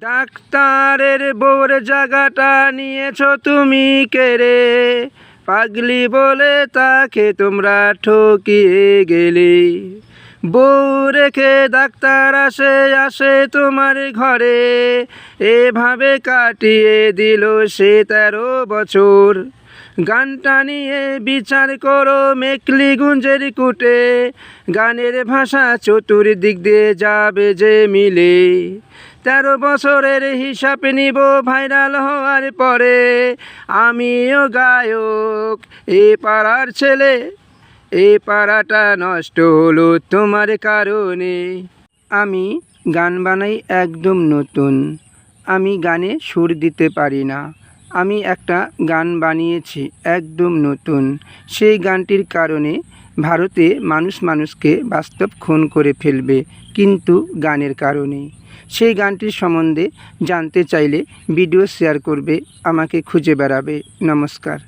ডাক্তারের বউর জায়গাটা নিয়েছ তুমি কেড়ে, পাগলি বলে তাকে তোমরা ঠকিয়ে গেলে। বউ রেখে ডাক্তার আসে আসে তোমার ঘরে, এভাবে কাটিয়ে দিল সে 13 বছর। গানটা নিয়ে বিচার করো মেকলি গুঞ্জের কুটে, গানের ভাষা চতুর্দিক দিয়ে যাবে যে মিলে। 13 বছরের হিসাব নিব ভাইরাল হওয়ার পরে, আমিও গায়ক এ পাড়ার ছেলে, এই পাড়াটা নষ্ট হলো তোমার কারণে। আমি গান বানাই একদম নতুন, আমি গানে সুর দিতে পারি না। আমি একটা গান বানিয়েছি একদম নতুন, সেই গানটির কারণে ভারতে মানুষকে বাস্তব খুন করে ফেলবে, কিন্তু গানের কারণে। সেই গানটির সম্বন্ধে জানতে চাইলে ভিডিও শেয়ার করবে, আমাকে খুঁজে বেড়াবে। নমস্কার।